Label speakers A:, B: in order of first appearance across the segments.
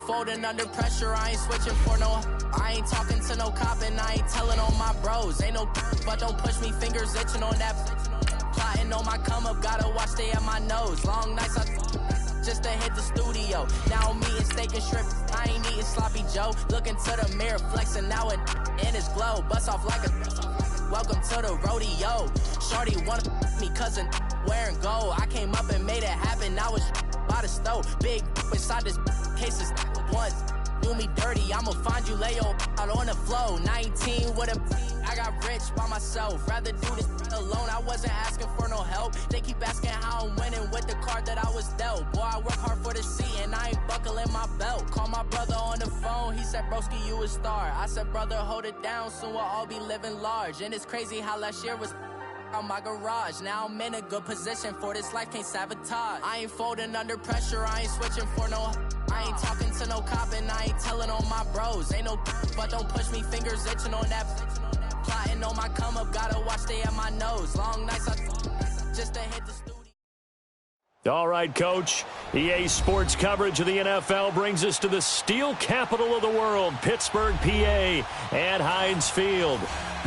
A: Folding under pressure, I ain't switching for no. I ain't talking to no cop and I ain't telling on my bros. Ain't no but don't push me, fingers itching on that. Plotting on my come up, gotta watch stay at my nose. Long nights just to hit the studio. Now I'm eating steak and shrimp, I ain't eating sloppy Joe. Looking to the mirror, flexing now and in his glow. Bust off like a welcome to the rodeo. Shorty wanna me cousin wearing gold. I came up and made it happen, I was by the stove. Big inside this cases once. Do me dirty, I'ma find you, lay your out on the floor. 19 with a I got rich by myself. Rather do this alone, I wasn't asking for no help. They keep asking how I'm winning with the card that I was dealt. Boy, I work hard for the seat and I ain't buckling my belt. Call my brother on the phone, he said, broski, you a star. I said, brother, hold it down, soon we'll all be living large. And it's crazy how last year was on my garage. Now I'm in a good position for this life, can't sabotage. I ain't folding under pressure, I ain't switching for no. I ain't talking to no cop and I ain't telling on my bros. Ain't no but don't push me, fingers itching on that. Plotting on my come up, gotta watch stay at my nose. Long nights just to hit the studio.
B: All right, Coach. EA Sports coverage of the NFL brings us to the steel capital of the world, Pittsburgh, PA, and Heinz Field.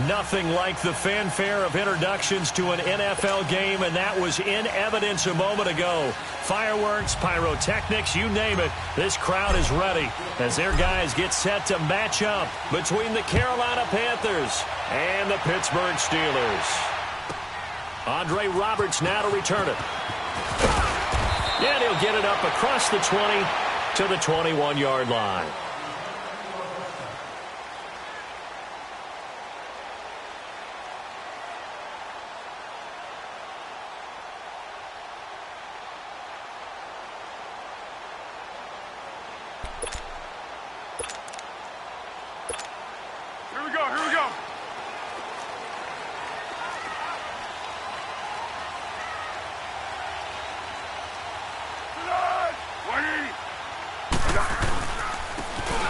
B: Nothing like the fanfare of introductions to an NFL game, and that was in evidence a moment ago. Fireworks, pyrotechnics, you name it. This crowd is ready as their guys get set to match up between the Carolina Panthers and the Pittsburgh Steelers. Andre Roberts now to return it. And he'll get it up across the 20 to the 21-yard line.
C: Here we go, here we go.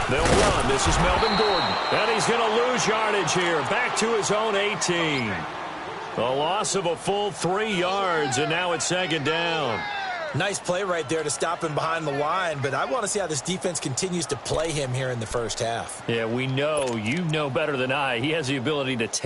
B: They'll run. This is Melvin Gordon. And he's going to lose yardage here. Back to his own 18. A loss of a full 3 yards, and now it's second down.
D: Nice play right there to stop him behind the line, but I want to see how this defense continues to play him here in the first half.
B: Yeah, we know. You know better than I. He has the ability to take.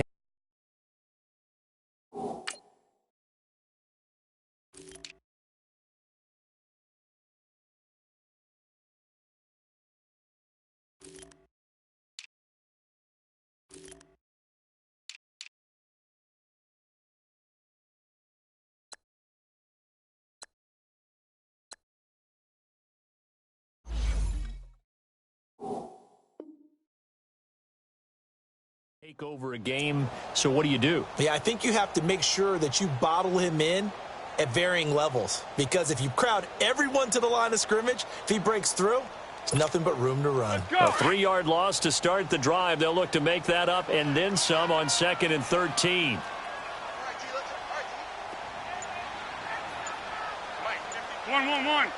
B: Take over a game, so what do you do?
D: Yeah, I think you have to make sure that you bottle him in at varying levels, because if you crowd everyone to the line of scrimmage, if he breaks through, it's nothing but room to run.
B: A 3-yard loss to start the drive. They'll look to make that up and then some on 2nd and 13.
C: One.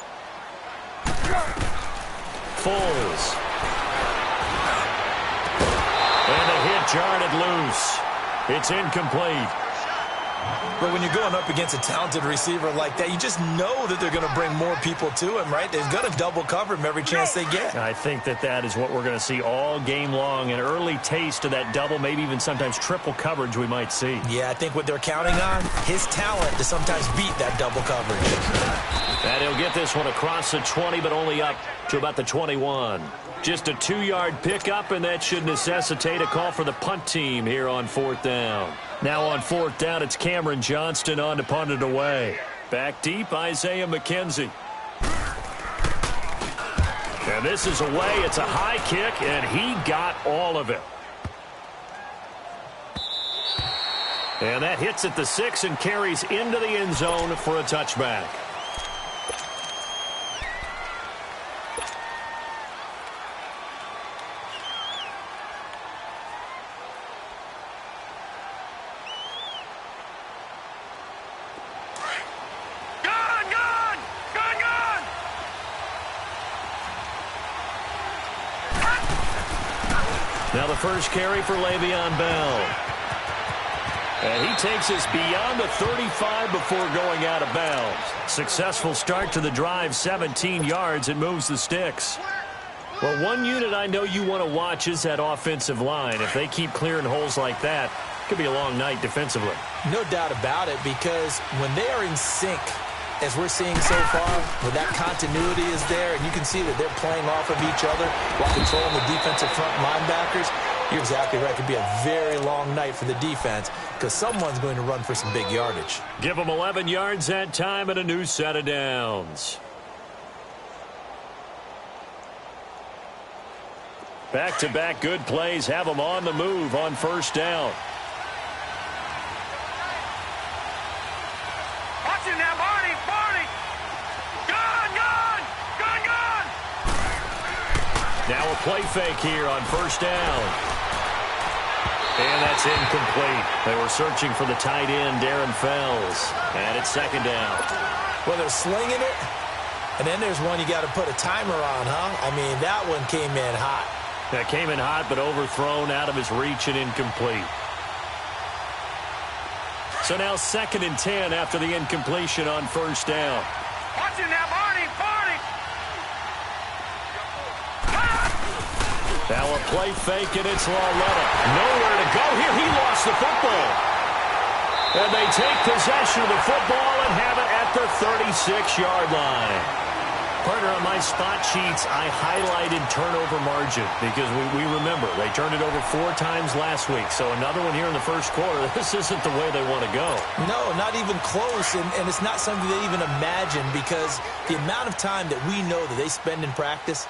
B: Foles. And the hit jarred loose. It's incomplete.
D: But when you're going up against a talented receiver like that, you just know that they're going to bring more people to him, right? They're going to double cover him every chance they get.
B: I think that is what we're going to see all game long. An early taste of that double, maybe even sometimes triple coverage we might see.
D: Yeah, I think what they're counting on, his talent to sometimes beat that double coverage.
B: And he'll get this one across the 20, but only up to about the 21. Just a 2-yard pickup, and that should necessitate a call for the punt team here on 4th down. Now on 4th down, it's Cameron Johnston on to punt it away. Back deep, Isaiah McKenzie. And this is away. It's a high kick, and he got all of it. And that hits at the 6 and carries into the end zone for a touchback. Now the first carry for Le'Veon Bell. And he takes us beyond the 35 before going out of bounds. Successful start to the drive, 17 yards, and moves the sticks. Well, one unit I know you want to watch is that offensive line. If they keep clearing holes like that, it could be a long night defensively.
D: No doubt about it, because when they are in sync, as we're seeing so far, when that continuity is there, and you can see that they're playing off of each other while controlling the defensive front linebackers, you're exactly right. It could be a very long night for the defense because someone's going to run for some big yardage.
B: Give them 11 yards that time and a new set of downs. Back-to-back good plays have them on the move on first down.
C: Watching that, Barney! Gun!
B: Now a play fake here on first down. And that's incomplete. They were searching for the tight end, Darren Fells. And it's second down.
D: Well, they're slinging it, and then there's one you got to put a timer on, huh? I mean, that one came in hot.
B: That came in hot, but overthrown out of his reach and incomplete. So now 2nd and 10 after the incompletion on first down.
C: Watching that, Barney!
B: Now a play fake, and it's Lauletta. Nowhere to go here. He lost the football. And they take possession of the football and have it at the 36-yard line. Partner, on my spot sheets, I highlighted turnover margin because we remember they turned it over 4 times last week. So another one here in the first quarter. This isn't the way they want to go.
D: No, not even close, and it's not something they even imagine because the amount of time that we know that they spend in practice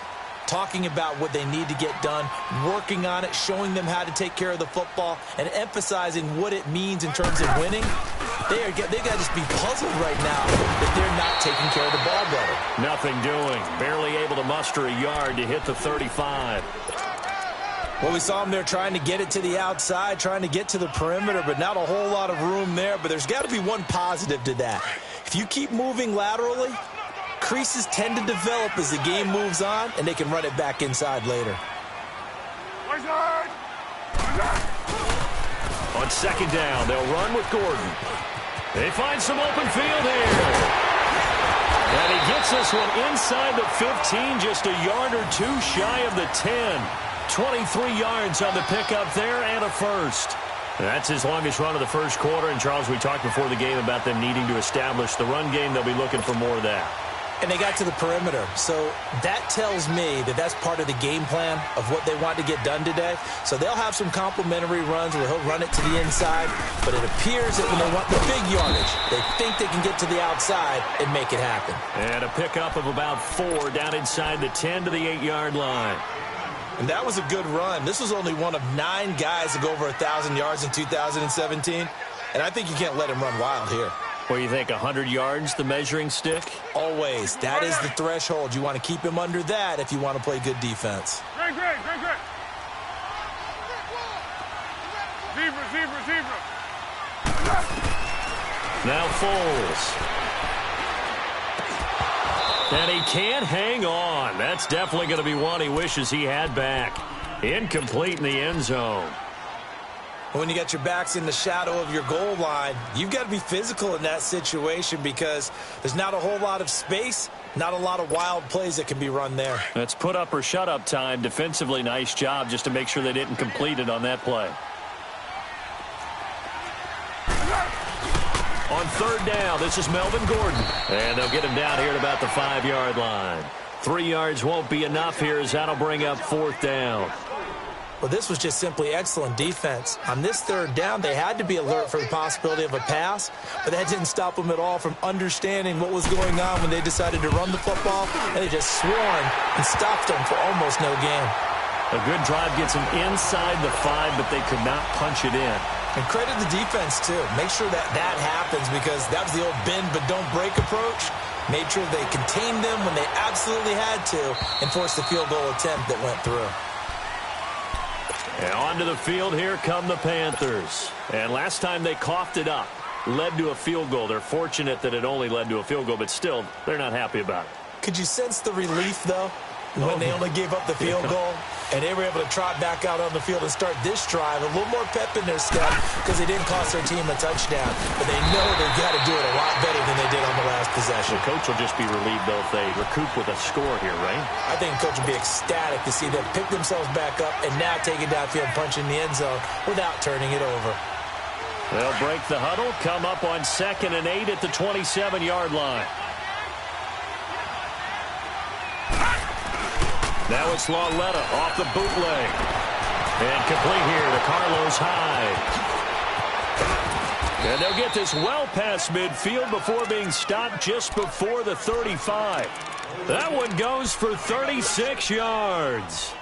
D: talking about what they need to get done, working on it, showing them how to take care of the football, and emphasizing what it means in terms of winning. They got to just be puzzled right now that they're not taking care of the ball better.
B: Nothing doing. Barely able to muster a yard to hit the 35.
D: Well, we saw them there trying to get it to the outside, trying to get to the perimeter, but not a whole lot of room there. But there's got to be one positive to that. If you keep moving laterally, creases tend to develop as the game moves on, and they can run it back inside later.
B: On second down, they'll run with Gordon. They find some open field here. And he gets this one inside the 15, just a yard or two shy of the 10. 23 yards on the pickup there and a first. That's his longest run of the first quarter. And, Charles, we talked before the game about them needing to establish the run game. They'll be looking for more of that.
D: And they got to the perimeter. So that tells me that that's part of the game plan of what they want to get done today. So they'll have some complimentary runs where he'll run it to the inside. But it appears that when they want the big yardage, they think they can get to the outside and make it happen. And
B: a pickup of about 4 down inside the 10 to the 8-yard line.
D: And that was a good run. This was only one of 9 guys to go over 1,000 yards in 2017. And I think you can't let him run wild here.
B: What do you think, 100 yards, the measuring stick?
D: Always. That is the threshold. You want to keep him under that if you want to play good defense.
C: Great. Zebra.
B: Now Foles. And he can't hang on. That's definitely going to be one he wishes he had back. Incomplete in the end zone.
D: When you got your backs in the shadow of your goal line, you've got to be physical in that situation because there's not a whole lot of space, not a lot of wild plays that can be run there.
B: That's put up or shut up time. Defensively, nice job just to make sure they didn't complete it on that play. On third down, this is Melvin Gordon. And they'll get him down here at about the 5-yard line. 3 yards won't be enough here as that'll bring up 4th down.
D: Well, this was just simply excellent defense. On this third down, they had to be alert for the possibility of a pass, but that didn't stop them at all from understanding what was going on when they decided to run the football, and they just swarmed and stopped them for almost no gain.
B: A good drive gets them inside the 5, but they could not punch it in.
D: And credit the defense, too. Make sure that happens because that was the old bend but don't break approach. Made sure they contained them when they absolutely had to and forced the field goal attempt that went through.
B: And onto the field here come the Panthers. And last time they coughed it up, led to a field goal. They're fortunate that it only led to a field goal, but still, they're not happy about it.
D: Could you sense the relief, though, when they only gave up the field goal? And they were able to trot back out on the field and start this drive. A little more pep in their step because they didn't cost their team a touchdown. But they know they've got to do it a lot better than they did on the last possession. possession.
B: The coach will just be relieved, though, if they recoup with a score here, right?
D: I think the coach will be ecstatic to see them pick themselves back up and now take it downfield and punch in the end zone without turning it over.
B: They'll break the huddle, come up on 2nd and 8 at the 27-yard line. Now it's Lauletta off the bootleg. And complete here to Carlos Hyde. And they'll get this well past midfield before being stopped just before the 35. That one goes for 36 yards.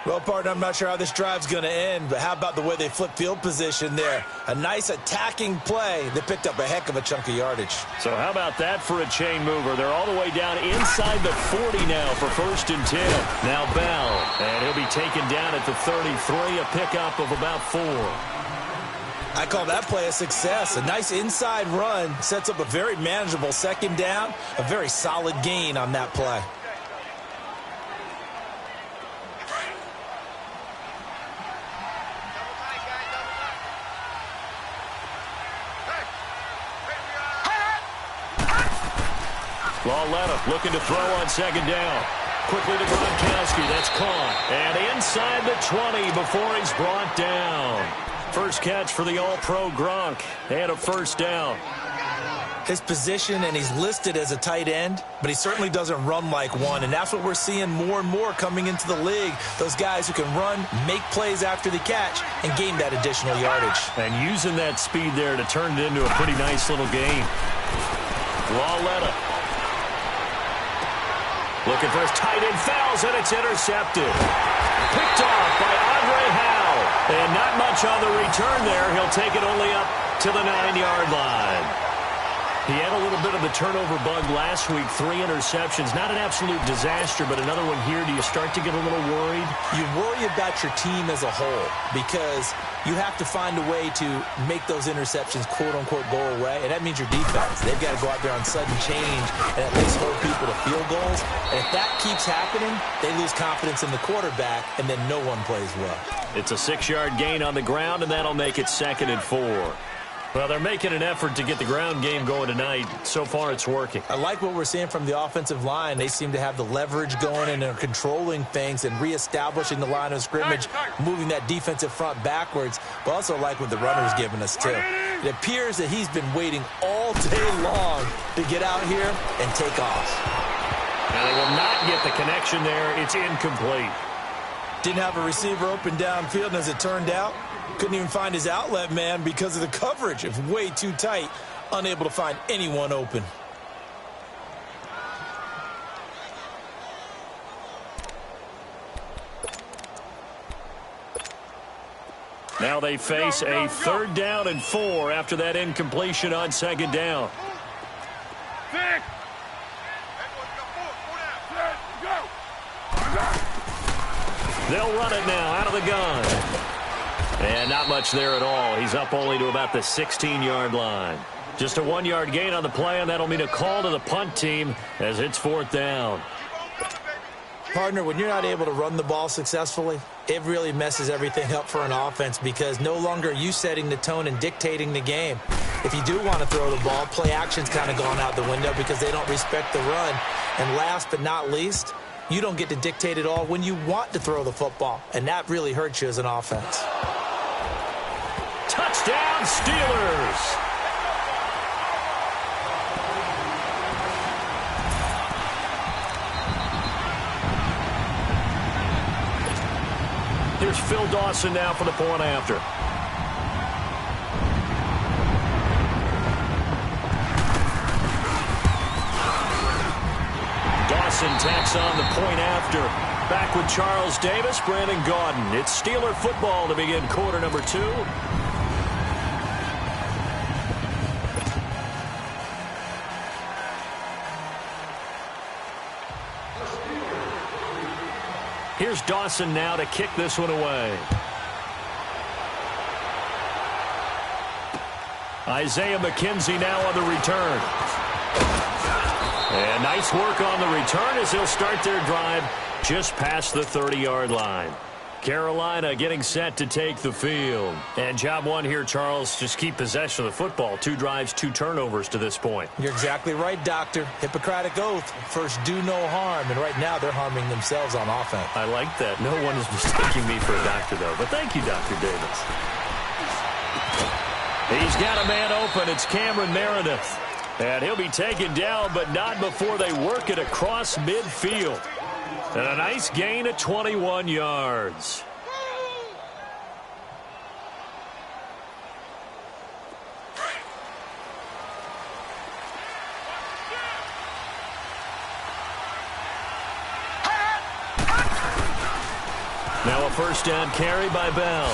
D: Well, partner, I'm not sure how this drive's going to end, but how about the way they flip field position there? A nice attacking play that picked up a heck of a chunk of yardage.
B: So how about that for a chain mover? They're all the way down inside the 40 now for 1st and 10. Now Bell, and he'll be taken down at the 33, a pickup of about 4.
D: I call that play a success. A nice inside run sets up a very manageable 2nd down, a very solid gain on that play.
B: Lauletta looking to throw on 2nd down. Quickly to Gronkowski. That's caught. And inside the 20 before he's brought down. First catch for the All-Pro Gronk. And a 1st down.
D: His position, and he's listed as a tight end, but he certainly doesn't run like one. And that's what we're seeing more and more coming into the league. Those guys who can run, make plays after the catch, and gain that additional yardage.
B: And using that speed there to turn it into a pretty nice little game. Lauletta. Looking for his tight end, fouls, and it's intercepted. Picked off by Andre Howe. And not much on the return there. He'll take it only up to the 9-yard line. He had a little bit of a turnover bug last week. 3 interceptions. Not an absolute disaster, but another one here. Do you start to get a little worried?
D: You worry about your team as a whole because you have to find a way to make those interceptions, quote-unquote, go away. And that means your defense. They've got to go out there on sudden change and at least hold people to field goals. And if that keeps happening, they lose confidence in the quarterback, and then no one plays well.
B: It's a 6-yard gain on the ground, and that'll make it 2nd and 4. Well, they're making an effort to get the ground game going tonight. So far, it's working.
D: I like what we're seeing from the offensive line. They seem to have the leverage going and are controlling things and reestablishing the line of scrimmage, moving that defensive front backwards. But also like what the runner's giving us, too. It appears that he's been waiting all day long to get out here and take off.
B: And they will not get the connection there. It's incomplete.
D: Didn't have a receiver open downfield, and as it turned out, couldn't even find his outlet man because of the coverage. It's way too tight, unable to find anyone open.
B: Now they face a 3rd down and 4 after that incompletion on 2nd down. They'll run it now out of the gun. And not much there at all. He's up only to about the 16-yard line. Just a 1-yard gain on the play, and that'll mean a call to the punt team as it's 4th down.
D: Partner, when you're not able to run the ball successfully, it really messes everything up for an offense because no longer are you setting the tone and dictating the game. If you do want to throw the ball, play action's kind of gone out the window because they don't respect the run. And last but not least, you don't get to dictate it all when you want to throw the football, and that really hurts you as an offense.
B: Touchdown, Steelers! Here's Phil Dawson now for the point after. Dawson tacks on the point after. Back with Charles Davis, Brandon Gaudin. It's Steeler football to begin quarter number 2. Here's Dawson now to kick this one away. Isaiah McKenzie now on the return. And nice work on the return as he'll start their drive just past the 30-yard line. Carolina getting set to take the field. And job one here, Charles, just keep possession of the football. 2 drives, 2 turnovers to this point.
D: You're exactly right, Doctor. Hippocratic oath. First, do no harm. And right now, they're harming themselves on offense.
B: I like that. No one is mistaking me for a doctor, though. But thank you, Dr. Davis. He's got a man open. It's Cameron Meredith. And he'll be taken down, but not before they work it across midfield. And a nice gain of 21 yards. Now a first down carry by Bell.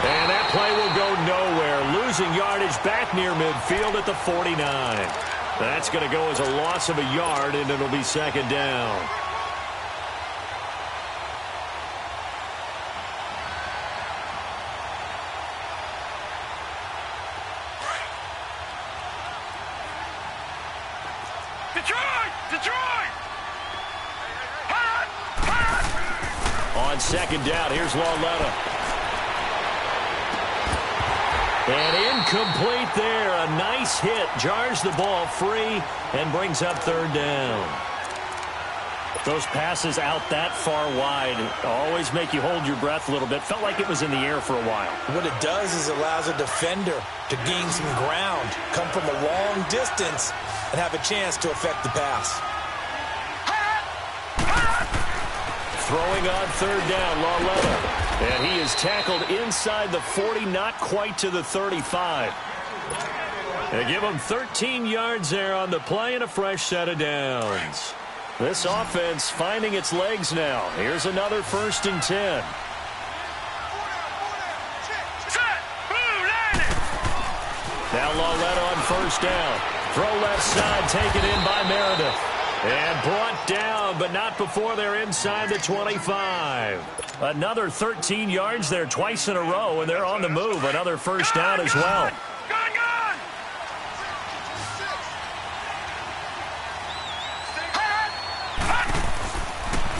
B: And that play will go nowhere. Losing yardage back near midfield at the 49. That's going to go as a loss of a yard, and it'll be second down.
C: Detroit!
B: On second down, here's Lauletta. And incomplete there. A nice hit. Jars the ball free and brings up third down. Those passes out that far wide always make you hold your breath a little bit. Felt like it was in the air for a while.
D: What it does is it allows a defender to gain some ground, come from a long distance, and have a chance to affect the pass.
B: Throwing on third down, Lauletta. And he is tackled inside the 40, not quite to the 35. They give him 13 yards there on the play and a fresh set of downs. This offense finding its legs now. Here's another 1st and 10. Now Lauletta on first down. Throw left side, taken in by Meredith. And brought down, but not before they're inside the 25. Another 13 yards there twice in a row, and they're on the move. Another first down as well.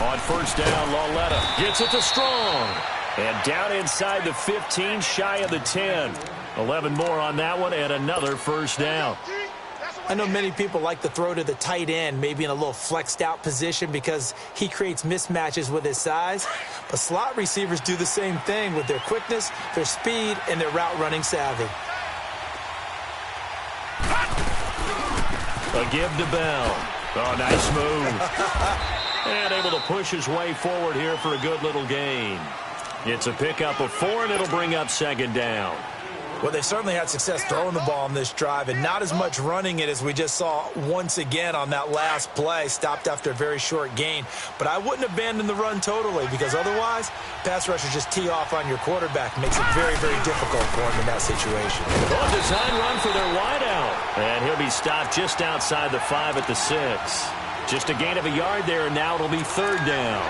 B: On first down, Lauletta gets it to Strong. And down inside the 15, shy of the 10. 11 more on that one, and another first down.
D: I know many people like to throw to the tight end, maybe in a little flexed out position because he creates mismatches with his size. But slot receivers do the same thing with their quickness, their speed, and their route running savvy.
B: A give to Bell. Oh, nice move. And able to push his way forward here for a good little gain. It's a pickup of 4, and it'll bring up second down.
D: Well, they certainly had success throwing the ball on this drive, and not as much running it as we just saw once again on that last play. Stopped after a very short gain. But I wouldn't abandon the run totally, because otherwise, pass rushers just tee off on your quarterback. Makes it very, very difficult for him in that situation.
B: A design run for their wideout. And he'll be stopped just outside the 5 at the 6. Just a gain of a yard there, and now it'll be third down.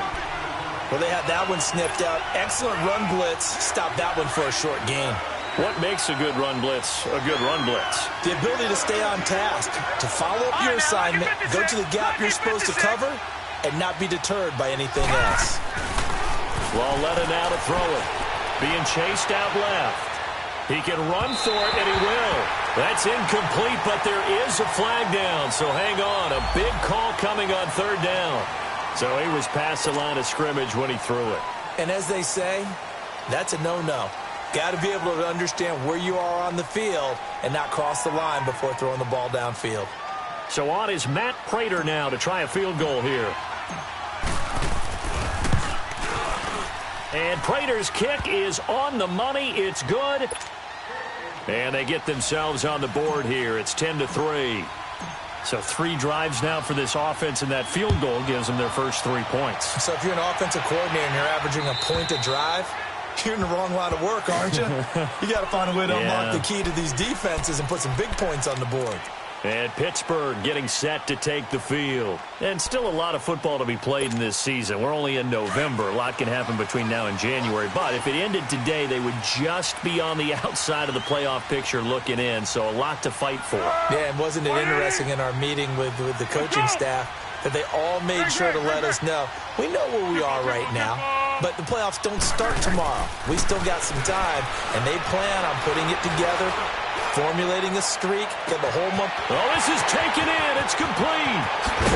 D: Well, they had that one snipped out. Excellent run blitz. Stopped that one for a short gain.
B: What makes a good run blitz a good run blitz?
D: The ability to stay on task, to follow up your assignment, go to the gap you're supposed to cover, and not be deterred by anything else.
B: Lauletta now to throw it. Being chased out left. He can run for it, and he will. That's incomplete, but there is a flag down, so hang on. A big call coming on third down. So he was past the line of scrimmage when he threw it.
D: And as they say, that's a no-no. Got to be able to understand where you are on the field and not cross the line before throwing the ball downfield.
B: So on is Matt Prater now to try a field goal here. And Prater's kick is on the money. It's good. And they get themselves on the board here. It's 10-3. So 3 drives now for this offense, and that field goal gives them their first 3 points.
D: So if you're an offensive coordinator and you're averaging a point a drive, you're in the wrong line of work, aren't you? You got to find a way to unlock the key to these defenses and put some big points on the board.
B: And Pittsburgh getting set to take the field. And still a lot of football to be played in this season. We're only in November. A lot can happen between now and January. But if it ended today, they would just be on the outside of the playoff picture looking in. So a lot to fight for.
D: Yeah, and wasn't it interesting in our meeting with the coaching staff that they all made sure to let us know, we know where we are right now. but the playoffs don't start tomorrow. We still got some time, and they plan on putting it together, formulating a streak, get the whole month.
B: Oh, this is taken in. It's complete.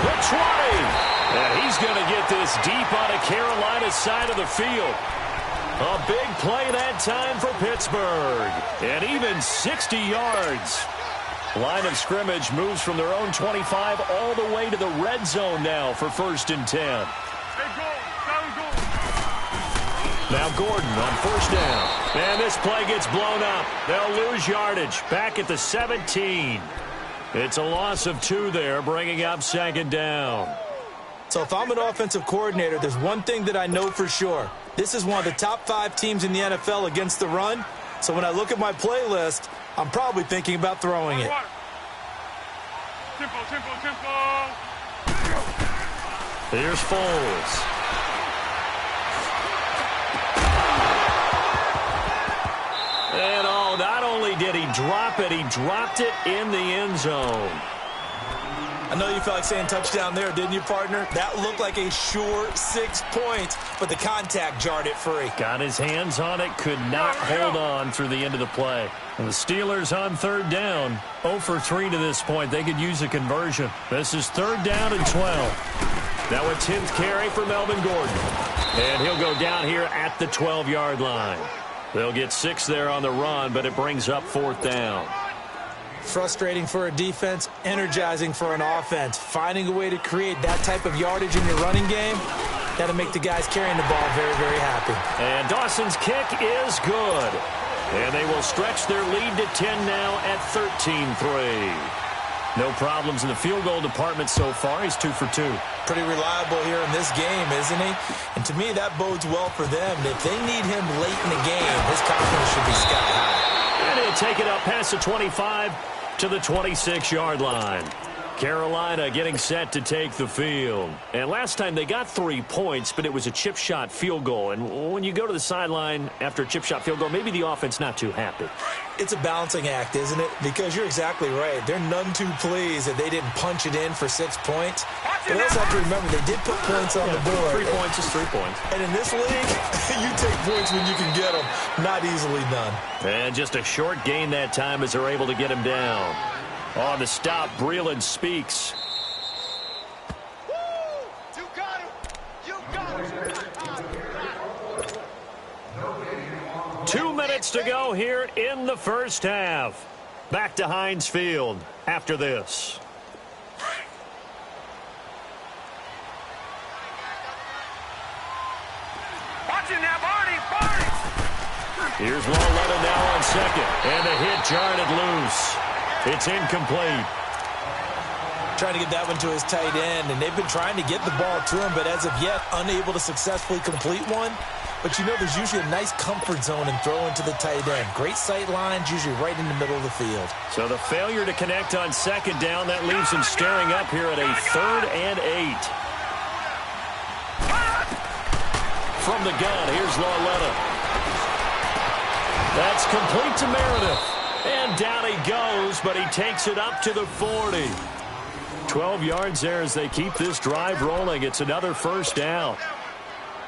B: The 20. And he's going to get this deep on a Carolina side of the field. A big play that time for Pittsburgh. And even 60 yards. Line of scrimmage moves from their own 25 all the way to the red zone now for 1st and 10. Now Gordon on 1st down. And this play gets blown up. They'll lose yardage. Back at the 17. It's a loss of 2 there, bringing up 2nd down.
D: So if I'm an offensive coordinator, there's one thing that I know for sure. This is one of the top 5 teams in the NFL against the run. So when I look at my playlist, I'm probably thinking about throwing it.
C: Tempo.
B: Here's Foles. And not only did he drop it, he dropped it in the end zone.
D: I know you felt like saying touchdown there, didn't you, partner? That looked like a sure 6 points, but the contact jarred it free.
B: Got his hands on it, could not hold on through the end of the play. And the Steelers on 3rd down, 0 for 3 to this point. They could use a conversion. This is 3rd down and 12. Now a 10th carry for Melvin Gordon. And he'll go down here at the 12-yard line. They'll get 6 there on the run, but it brings up 4th down.
D: Frustrating for a defense, energizing for an offense. Finding a way to create that type of yardage in your running game, that'll make the guys carrying the ball very, very happy.
B: And Dawson's kick is good. And they will stretch their lead to 10 now at 13-3. No problems in the field goal department so far. He's 2 for 2.
D: Pretty reliable here in this game, isn't he? And to me, that bodes well for them. If they need him late in the game, his confidence should be sky high.
B: And he'll take it up past the 25 to the 26-yard line. Carolina getting set to take the field. And last time they got 3 points, but it was a chip shot field goal. And when you go to the sideline after a chip shot field goal, maybe the offense not too happy.
D: It's a balancing act, isn't it? Because you're exactly right. They're none too pleased that they didn't punch it in for 6 points. But they also have to remember they did put points on the board.
B: 3 points is 3 points.
D: And in this league, you take points when you can get them. Not easily done.
B: And just a short gain that time as they're able to get him down. On the stop, Breeland speaks.
C: You got him.
B: 2 minutes to go here in the first half. Back to Heinz Field after this.
C: Watching that, Barney.
B: Here's Lawletta now on 2nd. And the hit jarred it loose. It's incomplete.
D: Trying to get that one to his tight end, and they've been trying to get the ball to him, but as of yet, unable to successfully complete one. But you know there's usually a nice comfort zone in throwing to the tight end. Great sight lines, usually right in the middle of the field.
B: So the failure to connect on 2nd down, that leaves him staring up here at a 3rd and 8. From the gun, here's Lawletta. That's complete to Meredith. And down he goes, but he takes it up to the 40. 12 yards there as they keep this drive rolling. It's another 1st down.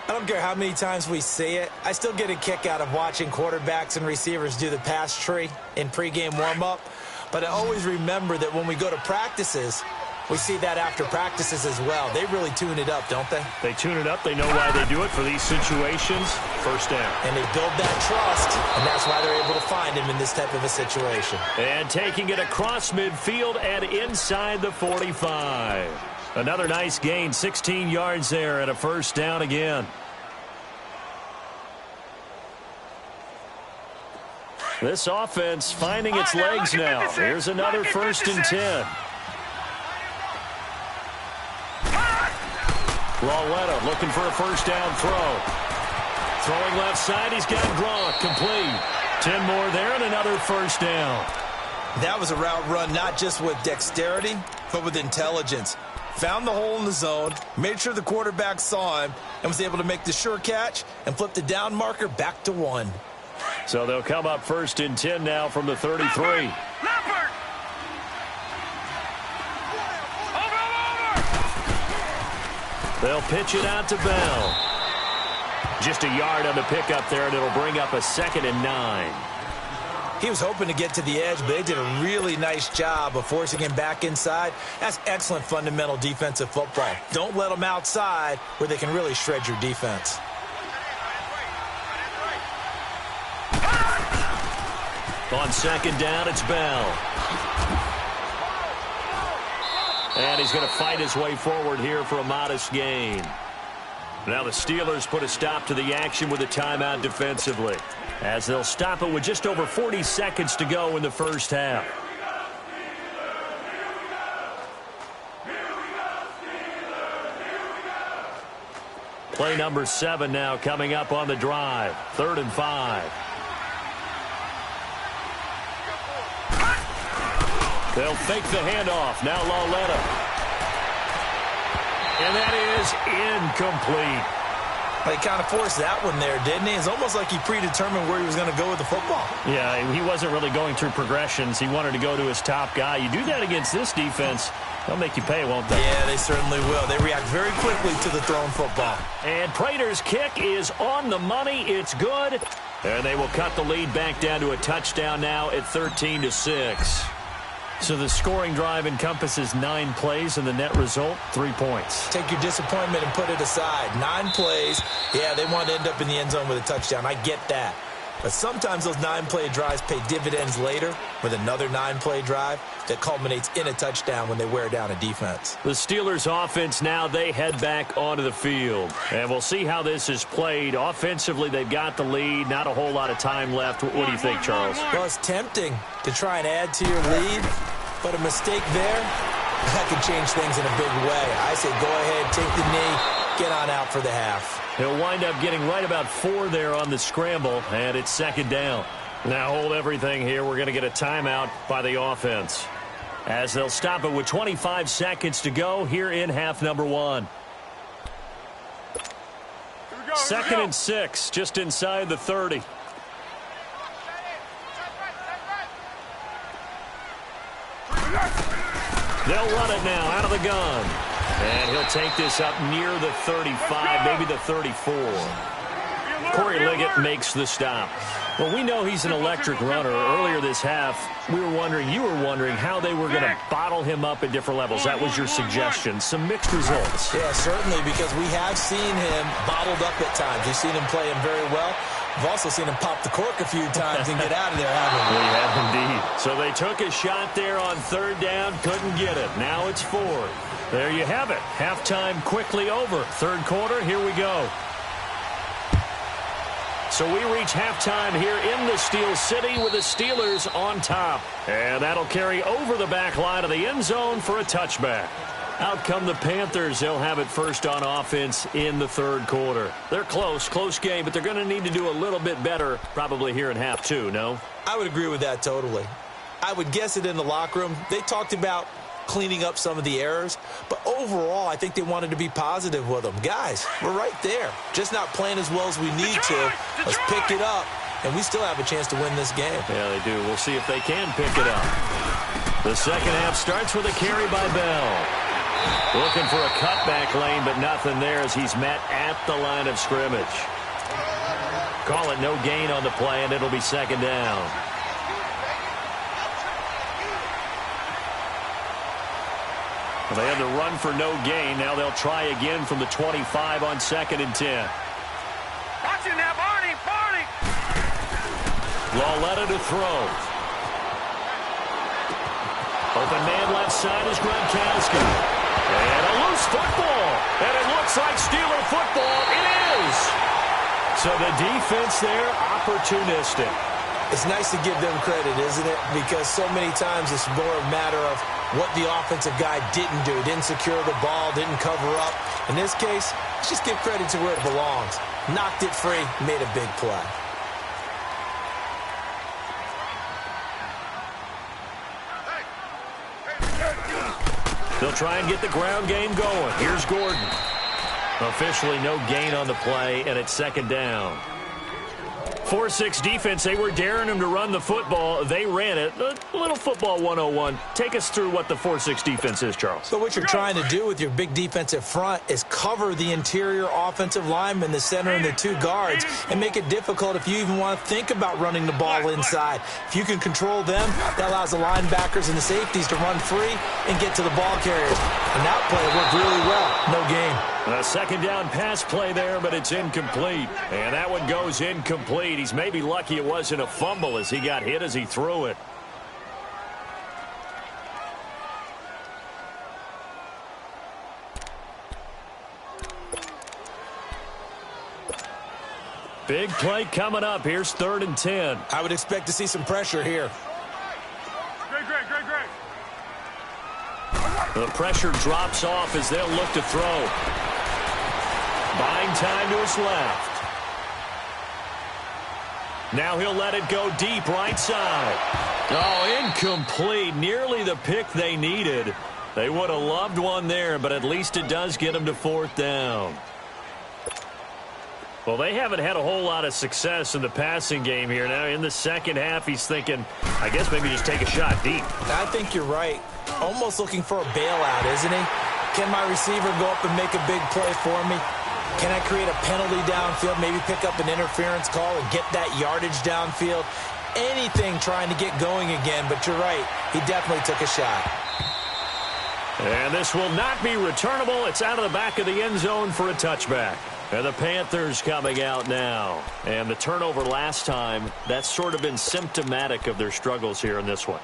D: I don't care how many times we say it. I still get a kick out of watching quarterbacks and receivers do the pass tree in pregame warm-up. But I always remember that when we go to practices, we see that after practices as well. They really tune it up, don't they?
B: They tune it up. They know why they do it for these situations. 1st down.
D: And they build that trust, and that's why they're able to find him in this type of a situation.
B: And taking it across midfield and inside the 45. Another nice gain, 16 yards there and a 1st down again. This offense finding its legs now. Here's another 1st and 10. Lawletta looking for a 1st down throw. Throwing left side, he's got Gronk complete. 10 more there and another 1st down.
D: That was a route run not just with dexterity, but with intelligence. Found the hole in the zone, made sure the quarterback saw him, and was able to make the sure catch and flip the down marker back to 1.
B: So they'll come up 1st and 10 now from the 33.
C: Over.
B: They'll pitch it out to Bell. Just a yard on the pickup there, and it'll bring up a 2nd and 9.
D: He was hoping to get to the edge, but they did a really nice job of forcing him back inside. That's excellent fundamental defensive football. Don't let them outside where they can really shred your defense.
B: On 2nd down, it's Bell. And he's going to fight his way forward here for a modest gain. Now the Steelers put a stop to the action with a timeout defensively, as they'll stop it with just over 40 seconds to go in the first half. Play number 7 now coming up on the drive. 3rd and 5. They'll fake the handoff. Now Lauletta. And that is incomplete.
D: He kind of forced that one there, didn't he? It's almost like he predetermined where he was going to go with the football.
B: Yeah, he wasn't really going through progressions. He wanted to go to his top guy. You do that against this defense, they'll make you pay, won't they?
D: Yeah, they certainly will. They react very quickly to the thrown football.
B: And Prater's kick is on the money. It's good. And they will cut the lead back down to a touchdown now at 13-6. So the scoring drive encompasses 9 plays, and the net result, 3 points.
D: Take your disappointment and put it aside. 9 plays. Yeah, they want to end up in the end zone with a touchdown. I get that. But sometimes those 9-play drives pay dividends later with another 9-play drive that culminates in a touchdown when they wear down a defense.
B: The Steelers offense now, they head back onto the field. And we'll see how this is played. Offensively, they've got the lead. Not a whole lot of time left. What do you think, Charles?
D: Well, it's tempting to try and add to your lead, but a mistake there, that can change things in a big way. I say go ahead, take the knee, get on out for the half.
B: He'll wind up getting right about 4 there on the scramble, and it's 2nd down. Now hold everything here. We're going to get a timeout by the offense, as they'll stop it with 25 seconds to go here in half number 1. 2nd and 6, just inside the 30. They'll run it now out of the gun. And he'll take this up near the 35, maybe the 34. Corey Liggett makes the stop. Well, we know he's an electric runner. Earlier this half, you were wondering how they were going to bottle him up at different levels. That was your suggestion. Some mixed results.
D: Yeah, certainly, because we have seen him bottled up at times. We've seen him play him very well. We've also seen him pop the cork a few times and get out of there, haven't we?
B: We have indeed. So they took a shot there on 3rd down, couldn't get it. Now it's 4th. There you have it. Halftime quickly over. 3rd quarter, here we go. So we reach halftime here in the Steel City with the Steelers on top. And that'll carry over the back line of the end zone for a touchback. Out come the Panthers. They'll have it first on offense in the 3rd quarter. They're close game, but they're going to need to do a little bit better probably here in half 2, no?
D: I would agree with that totally. I would guess it in the locker room. They talked about cleaning up some of the errors, but overall, I think they wanted to be positive with them. Guys, we're right there. Just not playing as well as we need to. Let's pick it up, and we still have a chance to win this game.
B: Yeah, they do. We'll see if they can pick it up. The second half starts with a carry by Bell. Looking for a cutback lane, but nothing there as he's met at the line of scrimmage. Call it no gain on the play, and it'll be 2nd down. Well, they had the run for no gain. Now they'll try again from the 25 on 2nd and 10.
C: Watch it now, Barney!
B: Lauletta to throw. Open man left side is Gronkowski. And a loose football. And it looks like Steeler football. It is. So the defense there, opportunistic.
D: It's nice to give them credit, isn't it? Because so many times it's more a matter of what the offensive guy didn't do. Didn't secure the ball, didn't cover up. In this case, let's just give credit to where it belongs. Knocked it free, made a big play.
B: They'll try and get the ground game going. Here's Gordon. Officially no gain on the play, and it's 2nd down. 4-6 defense, they were daring him to run the football. They ran it. A little football 101. Take us through what the 4-6 defense is, Charles.
D: So what you're trying to do with your big defensive front is cover the interior offensive linemen, the center and the two guards, and make it difficult if you even want to think about running the ball inside. If you can control them, that allows the linebackers and the safeties to run free and get to the ball carriers. And that play worked really well. No gain.
B: A second down pass play there, but it's incomplete. And that one goes incomplete. He's maybe lucky it wasn't a fumble as he got hit as he threw it. Big play coming up. Here's 3rd and 10.
D: I would expect to see some pressure here.
C: Great.
B: The pressure drops off as they'll look to throw. Buying time to his left. Now he'll let it go deep right side. Oh, incomplete. Nearly the pick they needed. They would have loved one there, but at least it does get them to 4th down. Well, they haven't had a whole lot of success in the passing game here. Now, in the second half, he's thinking, I guess maybe just take a shot deep.
D: I think you're right. Almost looking for a bailout, isn't he? Can my receiver go up and make a big play for me? Can I create a penalty downfield, maybe pick up an interference call and get that yardage downfield? Anything trying to get going again, but you're right. He definitely took a shot.
B: And this will not be returnable. It's out of the back of the end zone for a touchback. And the Panthers coming out now. And the turnover last time, that's sort of been symptomatic of their struggles here in this one.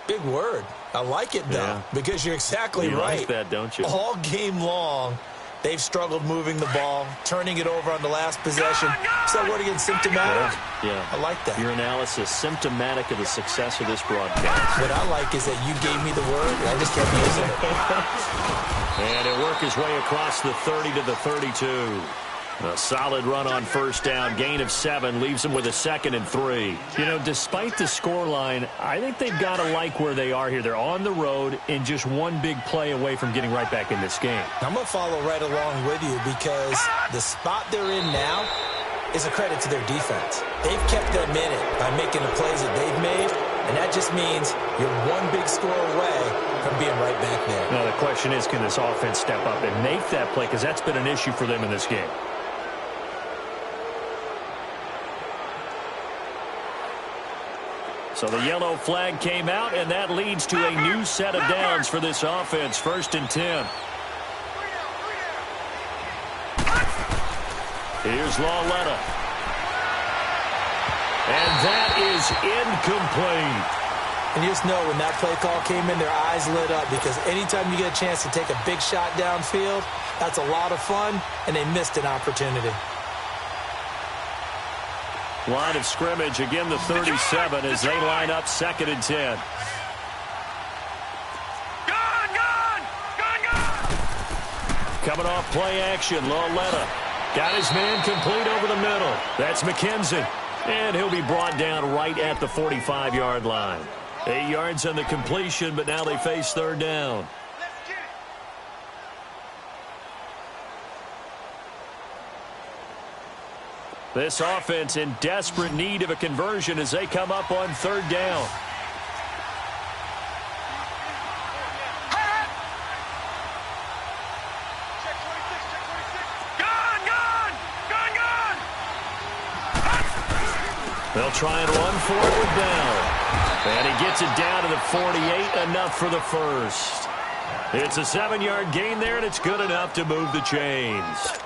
D: Big word. I like it, though, because you're exactly right.
B: You like that, don't you?
D: All game long, they've struggled moving the ball, turning it over on the last possession. Is that word again, symptomatic?
B: Yeah.
D: I like that.
B: Your analysis, symptomatic of the success of this broadcast.
D: What I like is that you gave me the word, and I just kept using it.
B: And it worked his way across the 30 to the 32. A solid run on 1st down. Gain of 7 leaves him with a 2nd and 3. You know, despite the scoreline, I think they've got to like where they are here. They're on the road and just one big play away from getting right back in this game.
D: I'm going to follow right along with you because the spot they're in now is a credit to their defense. They've kept them in it by making the plays that they've made, and that just means you're one big score away from being right back there.
B: Now, the question is, can this offense step up and make that play? Because that's been an issue for them in this game. So the yellow flag came out, and that leads to a new set of downs for this offense. 1st and 10. Here's Lawletta. And that is incomplete.
D: And you just know when that play call came in, their eyes lit up because anytime you get a chance to take a big shot downfield, that's a lot of fun, and they missed an opportunity.
B: Line of scrimmage, again the 37 as they line up 2nd and 10. Coming off play action, Lawletta got his man complete over the middle. That's McKenzie. And he'll be brought down right at the 45-yard line. 8 yards on the completion, but now they face 3rd down. This offense in desperate need of a conversion as they come up on 3rd down. They'll try and run for it with Bell. And he gets it down to the 48, enough for the first. It's a 7-yard gain there, and it's good enough to move the chains.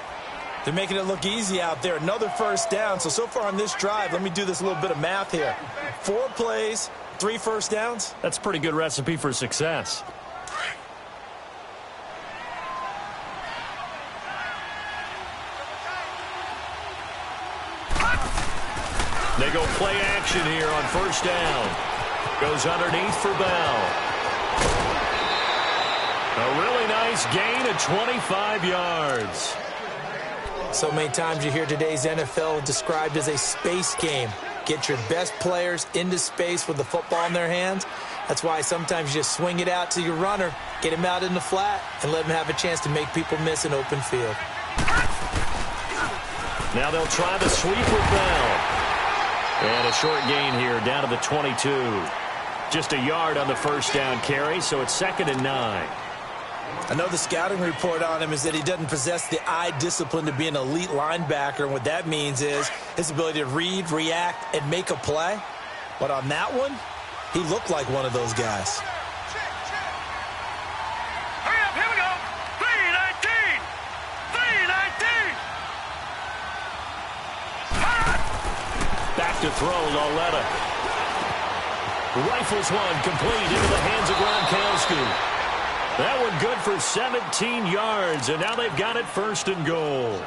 D: They're making it look easy out there. Another 1st down. So far on this drive, let me do this little bit of math here. 4 plays, 3 1st downs.
B: That's a pretty good recipe for success. They go play action here on 1st down. Goes underneath for Bell. A really nice gain of 25 yards.
D: So many times you hear today's NFL described as a space game. Get your best players into space with the football in their hands. That's why sometimes you just swing it out to your runner, get him out in the flat, and let him have a chance to make people miss an open field.
B: Now they'll try the sweep with Bell. And a short gain here, down to the 22. Just a yard on the first down carry, so it's 2nd and 9.
D: I know the scouting report on him is that he doesn't possess the eye discipline to be an elite linebacker, and what that means is his ability to read, react, and make a play. But on that one, he looked like one of those guys.
C: Hurry up, here we go. 319. 319.
B: Back to throw, Lauletta. Rifles one, complete into the hands of Gronkowski. That one good for 17 yards, and now they've got it 1st and goal.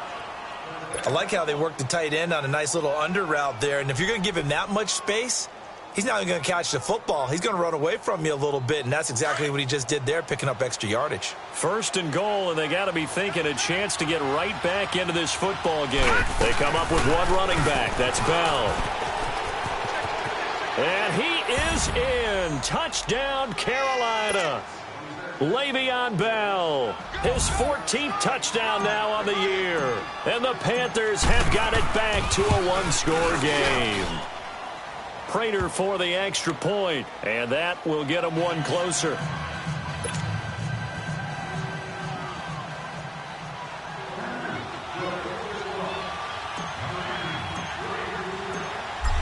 D: I like how they worked the tight end on a nice little under route there, and if you're going to give him that much space, he's not even going to catch the football. He's going to run away from you a little bit, and that's exactly what he just did there, picking up extra yardage.
B: 1st and goal, and they got to be thinking a chance to get right back into this football game. They come up with one running back. That's Bell. And he is in. Touchdown, Carolina. Le'Veon Bell, his 14th touchdown now on the year. And the Panthers have got it back to a one-score game. Prater for the extra point, and that will get them one closer.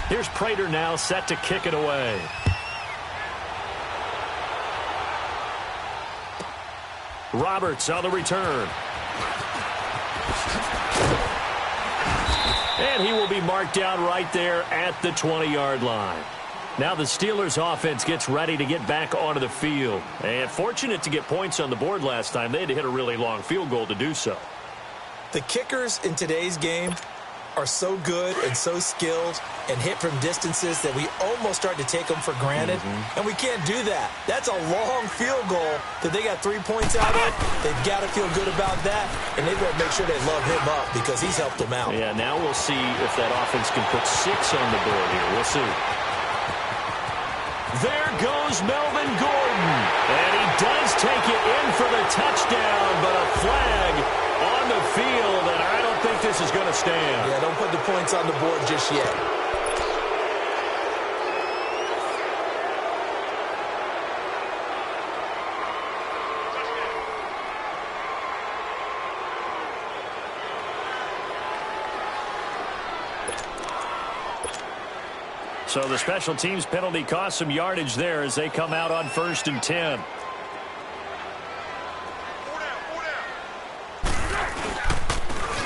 B: Here's Prater now set to kick it away. Roberts on the return. And he will be marked down right there at the 20-yard line. Now the Steelers offense gets ready to get back onto the field. And fortunate to get points on the board last time. They had to hit a really long field goal to do so.
D: The kickers in today's game are so good and so skilled and hit from distances that we almost start to take them for granted. And we can't do that. That's a long field goal that they got 3 points out of. They've got to feel good about that, and they've got to make sure they love him up because he's helped them out.
B: Yeah, now we'll see if that offense can put 6 on the board here. We'll see. There goes Melvin Gordon. And he does take it in for the touchdown, but a flag on the field, and I don't think this is going to stand.
D: Yeah, don't put the points on the board just yet.
B: So the special teams penalty cost some yardage there as they come out on 1st and 10.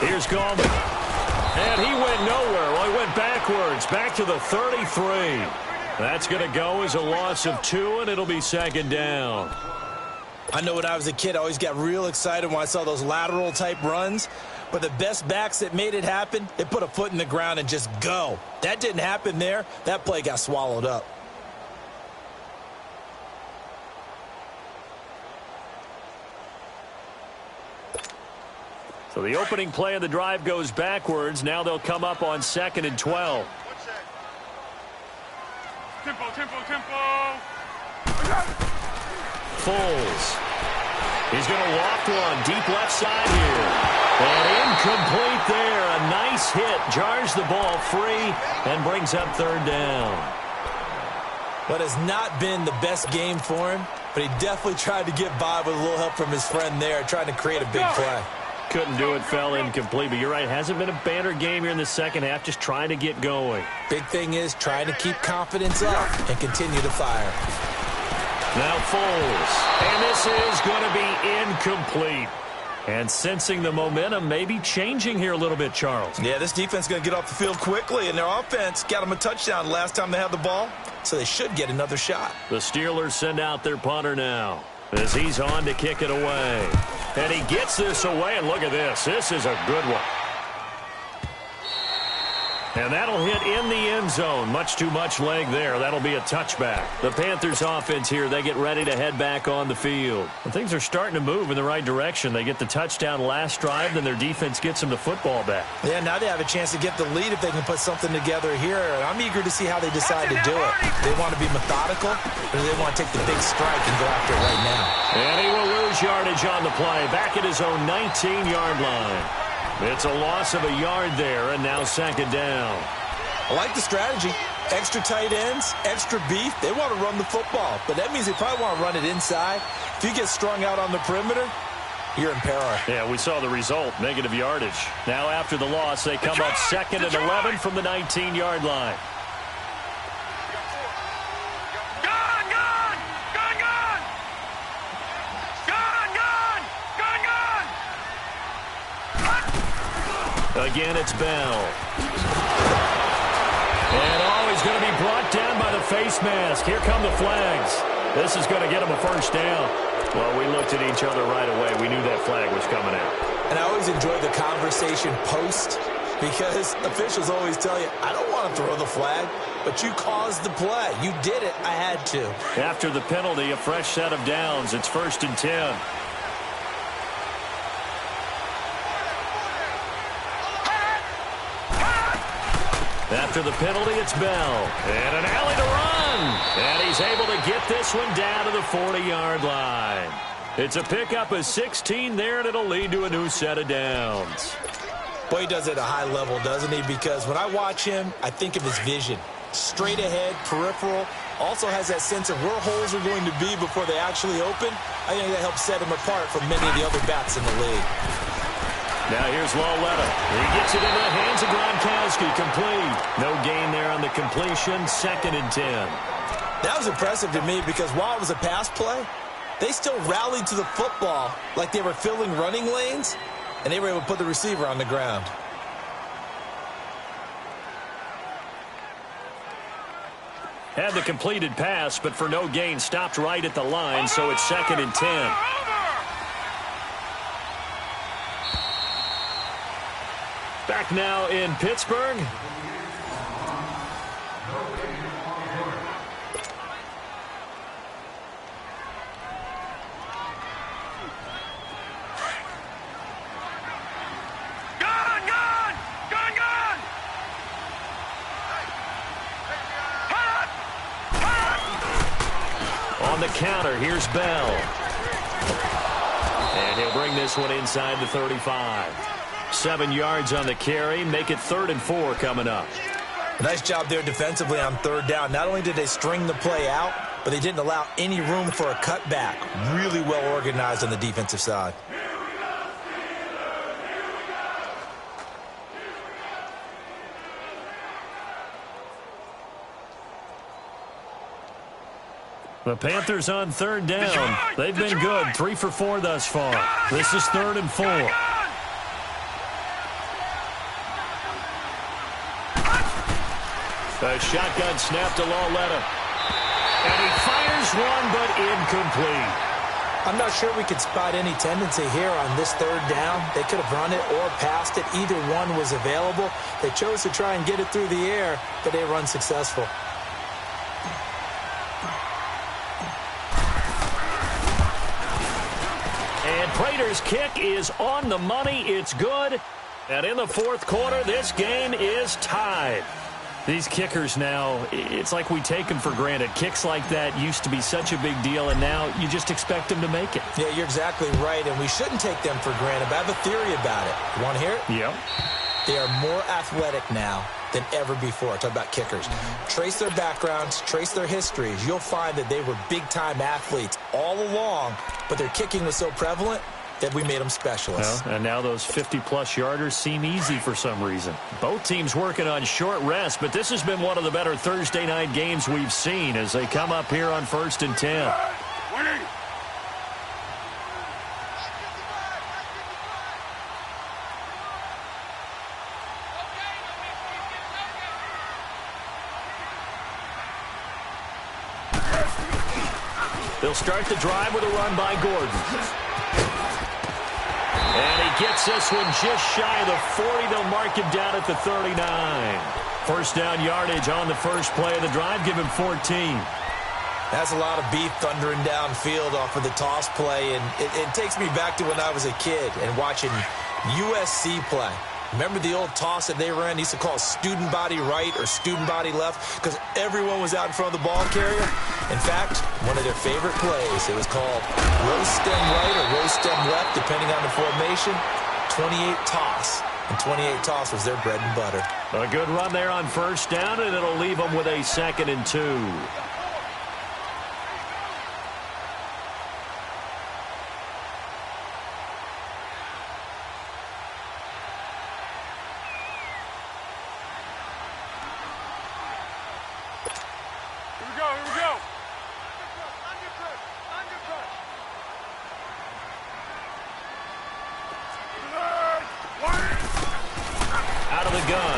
B: Here's Gallman. And he went nowhere. Well, he went backwards, back to the 33. That's going to go as a loss of 2, and it'll be 2nd down.
D: I know when I was a kid, I always got real excited when I saw those lateral-type runs. But the best backs that made it happen, they put a foot in the ground and just go. That didn't happen there. That play got swallowed up.
B: So the opening play of the drive goes backwards. Now they'll come up on 2nd and 12.
C: Tempo.
B: Foles. He's going to loft one deep left side here. And incomplete there. A nice hit. Jars the ball free and brings up 3rd down.
D: But has not been the best game for him, but he definitely tried to get by with a little help from his friend there, trying to create a big play.
B: Couldn't do it, fell incomplete. But you're right, hasn't been a banner game here in the second half, just trying to get going.
D: Big thing is trying to keep confidence up and continue to fire.
B: Now Foles. And this is going to be incomplete. And sensing the momentum maybe changing here a little bit, Charles.
D: Yeah, this defense is going to get off the field quickly, and their offense got them a touchdown last time they had the ball, so they should get another shot.
B: The Steelers send out their punter now as he's on to kick it away. And he gets this away, and look at this. This is a good one. And that'll hit in the end zone. Much too much leg there. That'll be a touchback. The Panthers offense here, they get ready to head back on the field. And things are starting to move in the right direction. They get the touchdown last drive, then their defense gets them the football back.
D: Yeah, now they have a chance to get the lead if they can put something together here. And I'm eager to see how they decide to do it. They want to be methodical, or do they want to take the big strike and go after it right now?
B: And he will lose yardage on the play, back at his own 19-yard line. It's a loss of a yard there, and now 2nd down.
D: I like the strategy. Extra tight ends, extra beef. They want to run the football, but that means they probably want to run it inside. If you get strung out on the perimeter, you're in peril.
B: Yeah, we saw the result, negative yardage. Now after the loss, they come up 2nd and 11 from the 19-yard line. Again, it's Bell. And he's going to be brought down by the face mask. Here come the flags. This is going to get him a first down. Well, we looked at each other right away. We knew that flag was coming out.
D: And I always enjoy the conversation post because officials always tell you, I don't want to throw the flag, but you caused the play. You did it. I had to.
B: After the penalty, a fresh set of downs. It's 1st and 10. After the penalty, it's Bell. And an alley to run. And he's able to get this one down to the 40-yard line. It's a pickup of 16 there, and it'll lead to a new set of downs.
D: Boy, he does it at a high level, doesn't he? Because when I watch him, I think of his vision. Straight ahead, peripheral. Also has that sense of where holes are going to be before they actually open. I think that helps set him apart from many of the other backs in the league.
B: Now here's Lawletta. He gets it into the hands of Gronkowski. Complete. No gain there on the completion. 2nd and 10.
D: That was impressive to me because while it was a pass play, they still rallied to the football like they were filling running lanes, and they were able to put the receiver on the ground.
B: Had the completed pass, but for no gain, stopped right at the line, so it's 2nd and 10. Back now in Pittsburgh. On the counter, here's Bell. And he'll bring this one inside the 35. 7 yards on the carry. Make it 3rd and 4 coming up.
D: Nice job there defensively on 3rd down. Not only did they string the play out, but they didn't allow any room for a cutback. Really well organized on the defensive side.
B: The Panthers on 3rd down. They've been good. 3 for 4 thus far. This is 3rd and 4. A shotgun snap to Lawletta. And he fires one, but incomplete.
D: I'm not sure we could spot any tendency here on this 3rd down. They could have run it or passed it. Either one was available. They chose to try and get it through the air, but they were unsuccessful.
B: And Prater's kick is on the money. It's good. And in the 4th quarter, this game is tied. These kickers now, it's like we take them for granted. Kicks like that used to be such a big deal, and now you just expect them to make it.
D: Yeah, you're exactly right, and we shouldn't take them for granted, but I have a theory about it. You want to hear it?
B: Yep.
D: They are more athletic now than ever before. Talk about kickers. Trace their backgrounds, trace their histories. You'll find that they were big-time athletes all along, but their kicking was so prevalent that we made them specialists.
B: Well, and now those 50-plus yarders seem easy for some reason. Both teams working on short rest, but this has been one of the better Thursday night games we've seen as they come up here on 1st and 10. They'll start the drive with a run by Gordon. And he gets this one just shy of the 40. They'll mark him down at the 39. 1st down yardage on the first play of the drive. Give him 14.
D: That's a lot of beef thundering downfield off of the toss play. And it takes me back to when I was a kid and watching USC play. Remember the old toss that they ran? They used to call it student body right or student body left because everyone was out in front of the ball carrier. In fact, one of their favorite plays, it was called rose stem right or rose stem left, depending on the formation. 28 toss. and 28 toss was their bread and butter.
B: A good run there on first down, and it'll leave them with a 2nd and 2.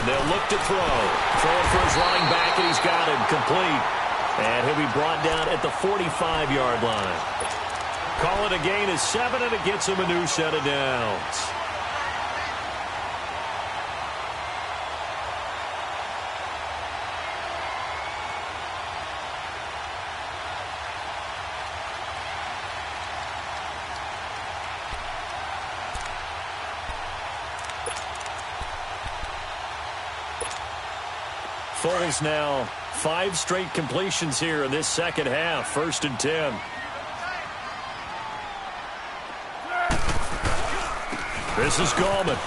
B: They'll look to throw. Throwing for his running back, and he's got him complete. And he'll be brought down at the 45-yard line. Call it a gain of 7, and it gets him a new set of downs. Foles now 5 straight completions here in this second half. 1st and 10. This is Gallman.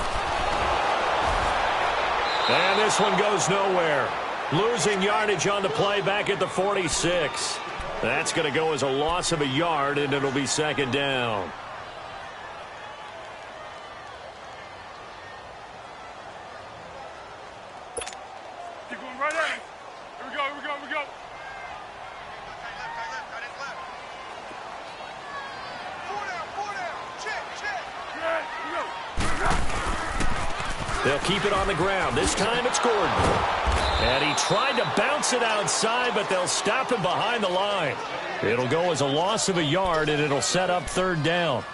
B: And this one goes nowhere. Losing yardage on the play back at the 46. That's going to go as a loss of a yard, and it'll be 2nd down. They'll keep it on the ground. This time it's Gordon. And he tried to bounce it outside, but they'll stop him behind the line. It'll go as a loss of a yard, and it'll set up 3rd down.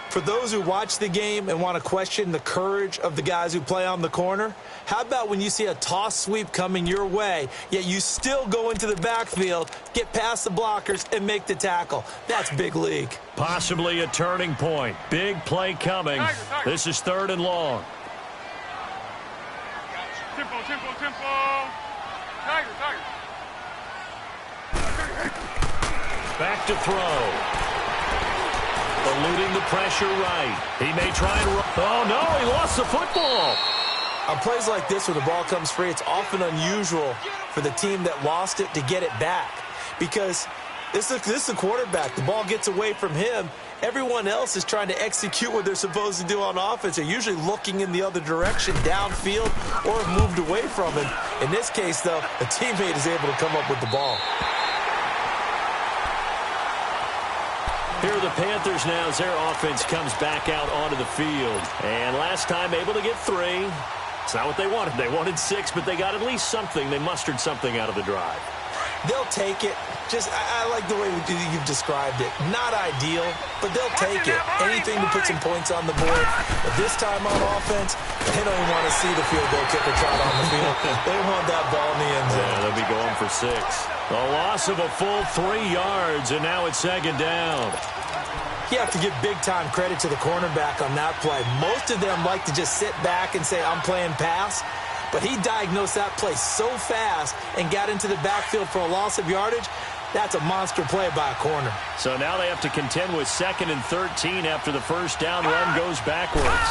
D: For those who watch the game and want to question the courage of the guys who play on the corner, how about when you see a toss sweep coming your way, yet you still go into the backfield, get past the blockers, and make the tackle? That's big league.
B: Possibly a turning point. Big play coming. This is 3rd and long.
C: Tempo, tempo, tempo. Tiger.
B: Back to throw. Eluding the pressure right. He may try and run. Oh, no, he lost the football.
D: On plays like this where the ball comes free, it's often unusual for the team that lost it to get it back. Because this is the quarterback. The ball gets away from him. Everyone else is trying to execute what they're supposed to do on offense. They're usually looking in the other direction, downfield, or have moved away from him. In this case, though, a teammate is able to come up with the ball.
B: Here are the Panthers now as their offense comes back out onto the field. And last time able to get 3. It's not what they wanted. They wanted 6, but they got at least something. They mustered something out of the drive.
D: They'll take it. I like the way you've described it. Not ideal, but they'll take it. Anything to put some points on the board. But this time on offense, they don't even want to see the field goal kicker trot on the field. They want that ball in the end zone.
B: Yeah, they'll be going for 6. A loss of a full 3 yards, and now it's 2nd down.
D: You have to give big-time credit to the cornerback on that play. Most of them like to just sit back and say, I'm playing pass. But he diagnosed that play so fast and got into the backfield for a loss of yardage. That's a monster play by a corner.
B: So now they have to contend with 2nd and 13 after the first down run goes backwards.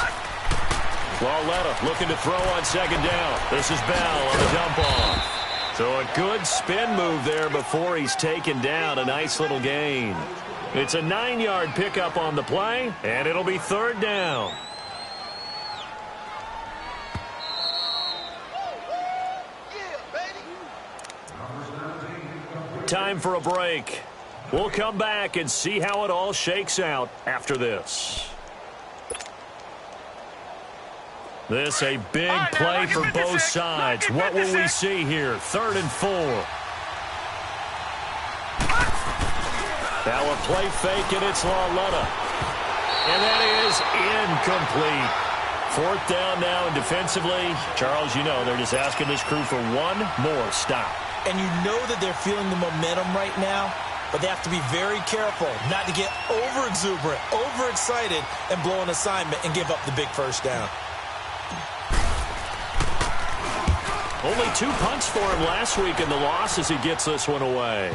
B: Lauletta looking to throw on 2nd down. This is Bell on the dump off. So a good spin move there before he's taken down. A nice little gain. It's a 9-yard pickup on the play, and it'll be 3rd down. Time for a break. We'll come back and see how it all shakes out after this. This a big play for both sides. What will we see here? 3rd and 4. Now a play fake, and it's Lauletta. And that is incomplete. 4th down now, and defensively, Charles, you know, they're just asking this crew for one more stop.
D: And you know that they're feeling the momentum right now, but they have to be very careful not to get over-exuberant, overexcited, and blow an assignment and give up the big first down.
B: Only 2 punts for him last week in the loss as he gets this one away.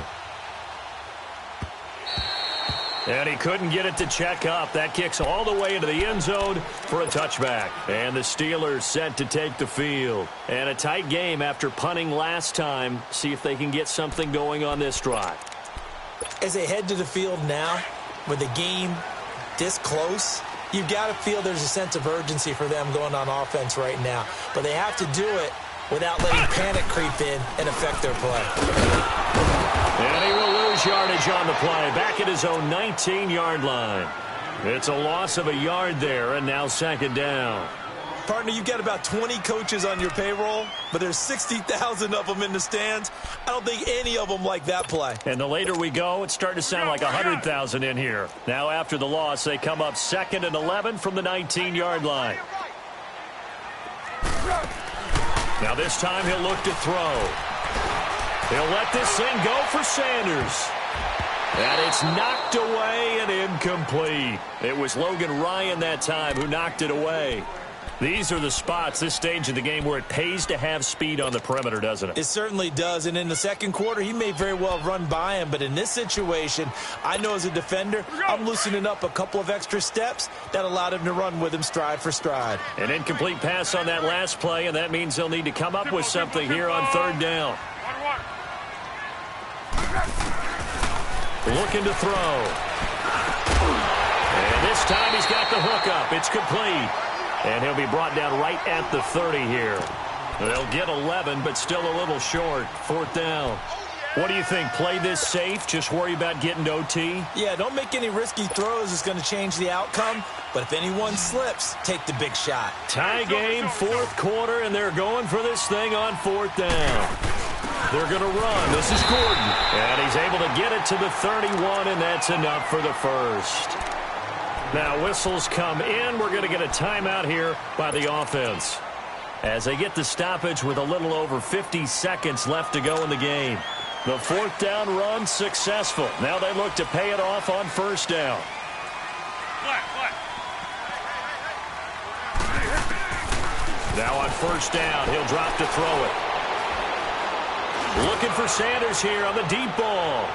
B: And he couldn't get it to check up. That kicks all the way into the end zone for a touchback. And the Steelers set to take the field. And a tight game after punting last time. See if they can get something going on this drive.
D: As they head to the field now, with the game this close, you've got to feel there's a sense of urgency for them going on offense right now. But they have to do it without letting panic creep in and affect their play.
B: And he will lose yardage on the play, back at his own 19-yard line. It's a loss of a yard there, and now second down.
D: Partner, you've got about 20 coaches on your payroll, but there's 60,000 of them in the stands. I don't think any of them like that play.
B: And the later we go, it's starting to sound like 100,000 in here. Now after the loss, they come up 2nd and 11 from the 19-yard line. Now this time he'll look to throw. He'll let this thing go for Sanders. And it's knocked away and incomplete. It was Logan Ryan that time who knocked it away. These are the spots, this stage of the game, where it pays to have speed on the perimeter, doesn't it?
D: It certainly does. And in the second quarter, he may very well run by him. But in this situation, I know as a defender, I'm loosening up a couple of extra steps that allowed him to run with him stride for stride.
B: An incomplete pass on that last play, and that means they'll need to come up with something here on third down. Looking to throw. And this time he's got the hook up. It's complete. And he'll be brought down right at the 30 here. They'll get 11, but still a little short. Fourth down. What do you think? Play this safe? Just worry about getting to OT?
D: Yeah, don't make any risky throws. It's going to change the outcome. But if anyone slips, take the big shot.
B: Tie game, fourth quarter, and they're going for this thing on fourth down. They're going to run. This is Gordon. And he's able to get it to the 31, and that's enough for the first. Now whistles come in. We're going to get a timeout here by the offense as they get the stoppage with a little over 50 seconds left to go in the game. The fourth down run successful. Now they look to pay it off on first down. Now on first down, he'll drop to throw it. Looking for Sanders here on the deep ball.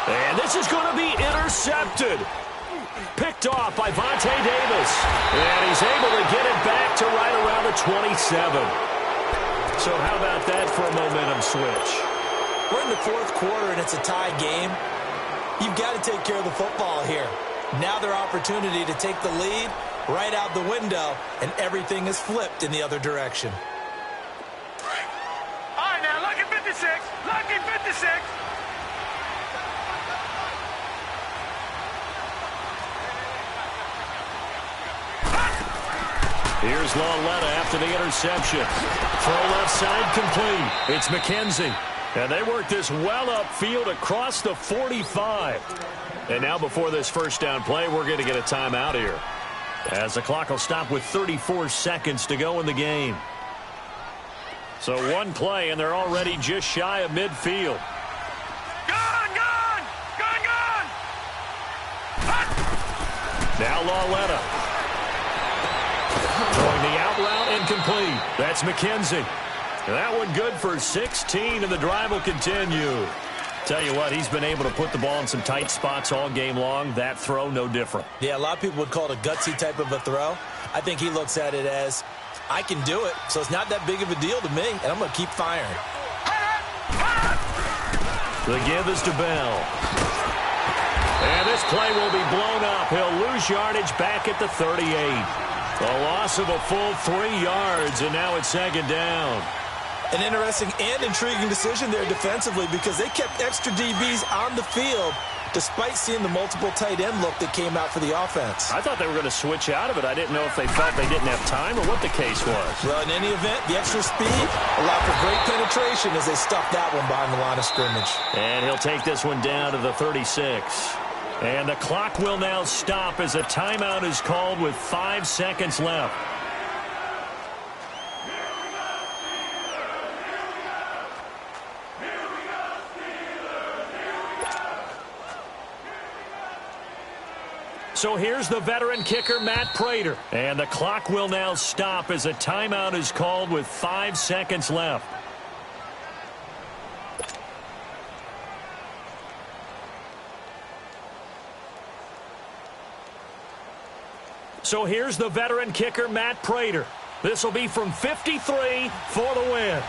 B: And this is going to be intercepted. Picked off by Vontae Davis. And he's able to get it back to right around the 27. So how about that for a momentum switch?
D: We're in the fourth quarter, and it's a tie game. You've got to take care of the football here. Now their opportunity to take the lead right out the window, and everything is flipped in the other direction.
C: All right, now, lucky 56. Lucky 56.
B: Here's Lauletta after the interception. Throw left side complete. It's McKenzie. And they work this well upfield across the 45. And now before this first down play, we're going to get a timeout here, as the clock will stop with 34 seconds to go in the game. So one play, and they're already just shy of midfield.
C: Gone, gone, gone, gone.
B: Now Lauletta. Throwing the out route incomplete. That's McKenzie. That one good for 16, and the drive will continue. Tell you what, he's been able to put the ball in some tight spots all game long. That throw, no different.
D: Yeah, a lot of people would call it a gutsy type of a throw. I think he looks at it as, I can do it, so it's not that big of a deal to me, and I'm going to keep firing.
B: The give is to Bell. And this play will be blown up. He'll lose yardage back at the 38. A loss of a full 3 yards, and now it's second down.
D: An interesting and intriguing decision there defensively, because they kept extra DBs on the field despite seeing the multiple tight end look that came out for the offense.
B: I thought they were going to switch out of it. I didn't know if they felt they didn't have time or what the case was.
D: Well, in any event, the extra speed allowed for great penetration as they stuffed that one behind the line of scrimmage.
B: And he'll take this one down to the 36. And the clock will now stop as a timeout is called with 5 seconds left. So here's the veteran kicker, Matt Prater. And the clock will now stop as a timeout is called with 5 seconds left. So here's the veteran kicker, Matt Prater. This will be from 53 for the win.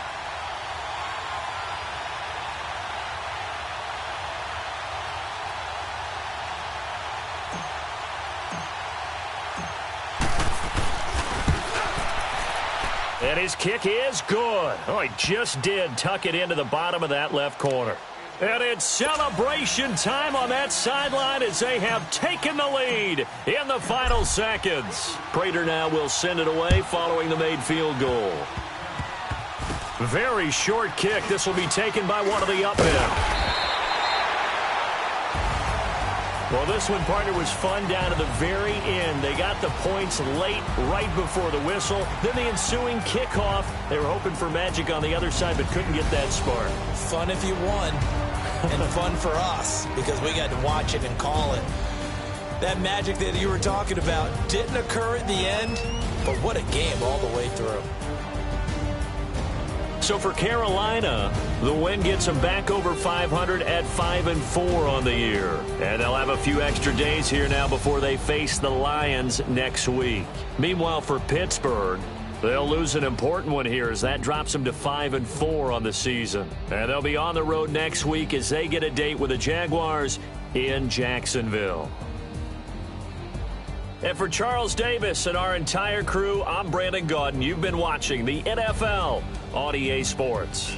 B: And his kick is good. Oh, he just did tuck it into the bottom of that left corner. And it's celebration time on that sideline as they have taken the lead in the final seconds. Prater now will send it away following the made field goal. Very short kick. This will be taken by one of the up men. Well, this one, partner, was fun down to the very end. They got the points late, right before the whistle. Then the ensuing kickoff. They were hoping for magic on the other side, but couldn't get that spark.
D: Fun if you won, and fun for us, because we got to watch it and call it. That magic that you were talking about didn't occur at the end, but what a game all the way through.
B: So for Carolina, the win gets them back over 500 at 5-4 on the year. And they'll have a few extra days here now before they face the Lions next week. Meanwhile, for Pittsburgh, they'll lose an important one here as that drops them to 5-4 on the season. And they'll be on the road next week as they get a date with the Jaguars in Jacksonville. And for Charles Davis and our entire crew, I'm Brandon Gaudin. You've been watching the NFL on EA Sports.